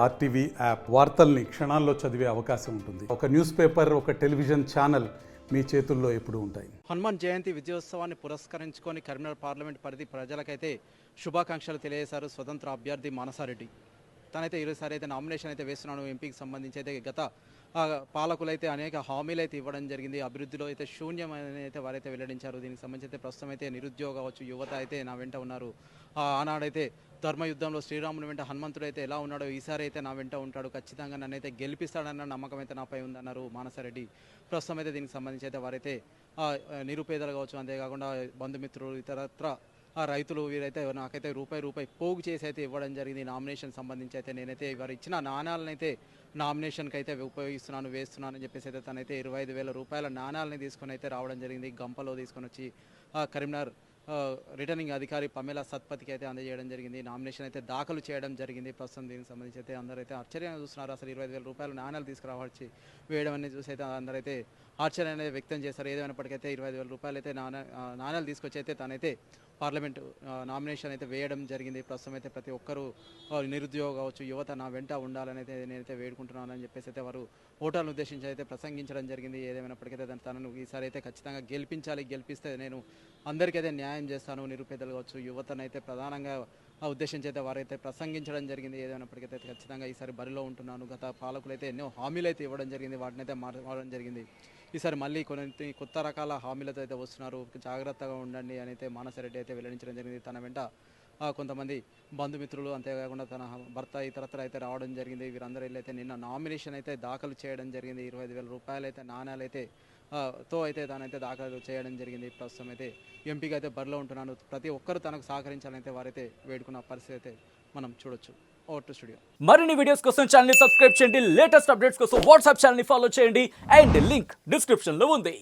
RTV app వార్తల్ని క్షణాల్లో చదివే అవకాశం ఉంటుంది. ఒక న్యూస్ పేపర్, ఒక టెలివిజన్ ఛానల్ మీ చేతుల్లో ఎప్పుడూ ఉంటాయి. హనుమాన్ జయంతి విజయోత్సవాన్ని పురస్కరించుకొని కరీంనగర్ పార్లమెంట్ పరిధి ప్రజలకైతే శుభాకాంక్షలు తెలియజేశారు స్వతంత్ర అభ్యర్థి మానసారెడ్డి. తనైతే ఈరోజు అయితే నామినేషన్ అయితే వేస్తున్నాను. ఎంపీకి సంబంధించి అయితే గత పాలకులైతే అనేక హామీలు అయితే ఇవ్వడం జరిగింది. అభివృద్ధిలో అయితే శూన్యం అని అయితే వారైతే వెల్లడించారు. దీనికి సంబంధించి అయితే ప్రస్తుతం అయితే నిరుద్యోగ కావచ్చు, యువత అయితే నా వెంట ఉన్నారు. ఆనాడైతే ధర్మయుద్ధంలో శ్రీరాముని వెంట హనుమంతుడు అయితే ఎలా ఉన్నాడో ఈసారి అయితే నా వెంట ఉంటాడు, ఖచ్చితంగా నన్ను అయితే గెలిపిస్తాడన్న నమ్మకం అయితే నాపై ఉందన్నారు మానసారెడ్డి. ప్రస్తుతం అయితే దీనికి సంబంధించి అయితే వారైతే నిరుపేదలు కావచ్చు, అంతేకాకుండా బంధుమిత్రులు, ఇతరత్ర రైతులు వీరైతే నాకైతే రూపాయి పోగు చేసి అయితే ఇవ్వడం జరిగింది. నామినేషన్ సంబంధించి అయితే నేనైతే వారు ఇచ్చిన నాణాలను అయితే నామినేషన్కి అయితే ఉపయోగిస్తున్నాను, వేస్తున్నాను అని చెప్పేసి అయితే తనైతే 25,000 రూపాయల నాణాలని తీసుకొని అయితే రావడం జరిగింది. గంపలో తీసుకొని వచ్చి కరీంనగర్ రిటర్నింగ్ అధికారి పమేలా సత్పతికి అయితే అందజేయడం జరిగింది. నామినేషన్ అయితే దాఖలు చేయడం జరిగింది. ప్రస్తుతం దీనికి సంబంధించి అయితే అందరైతే ఆశ్చర్యంగా చూస్తున్నారు. అసలు 25,000 రూపాయల నాణాలు తీసుకురావచ్చు వేయడం అనేది చూసి అయితే అందరైతే ఆశ్చర్యం అనేది వ్యక్తం చేశారు. ఏదైనప్పటికైతే 25,000 రూపాయలు అయితే నాణాలు తీసుకొచ్చి అయితే తనైతే పార్లమెంట్ నామినేషన్ అయితే వేయడం జరిగింది. ప్రస్తుతం అయితే ప్రతి ఒక్కరూ నిరుద్యోగ కావచ్చు, యువత నా వెంట ఉండాలని అయితే నేనైతే వేడుకుంటున్నానని చెప్పేసి అయితే వారు ఓటర్లను ఉద్దేశించి అయితే ప్రసంగించడం జరిగింది. ఏదేమైనప్పటికైతే తనను ఈసారి అయితే ఖచ్చితంగా గెలిపిస్తే నేను అందరికైతే న్యాయం చేస్తాను, నిరుపేదలు కావచ్చు, యువతనైతే ప్రధానంగా ఉద్దేశించి అయితే వారైతే ప్రసంగించడం జరిగింది. ఏదైనప్పటికైతే ఖచ్చితంగా ఈసారి బరిలో ఉంటున్నాను. గత పాలకులైతే ఎన్నో హామీలు అయితే ఇవ్వడం జరిగింది, వాటిని అయితే మార్చడం జరిగింది. ఈసారి మళ్ళీ కొన్ని కొత్త రకాల హామీలతో అయితే వస్తున్నారు, జాగ్రత్తగా ఉండండి అని అయితే మానసారెడ్డి అయితే వెల్లడించడం జరిగింది. తన వెంట కొంతమంది బంధుమిత్రులు, అంతేకాకుండా తన భర్త, ఇతరత్ర అయితే రావడం జరిగింది. వీరందరూ అయితే నిన్న నామినేషన్ అయితే దాఖలు చేయడం జరిగింది. 25,000 రూపాయలు అయితే నాణ్యాలు అయితే తో అయితే తానైతే దాఖలు చేయడం జరిగింది. ప్రస్తుతం అయితే ఎంపీగా అయితే బరిలో ఉంటున్నాను. ప్రతి ఒక్కరు తనకు సహకరించాలని అయితే వారైతే వేడుకున్న పరిస్థితి అయితే మనం చూడొచ్చు. Over to studio. మరిన్ని వీడియోస్ కోసం ఛానల్ ని సబ్స్క్రైబ్ చేయండి. లేటెస్ట్ అప్డేట్స్ కోసం వాట్సాప్ ఛానల్ ని ఫాలో చేయండి. అండ్ లింక్ డిస్క్రిప్షన్ లో ఉంది.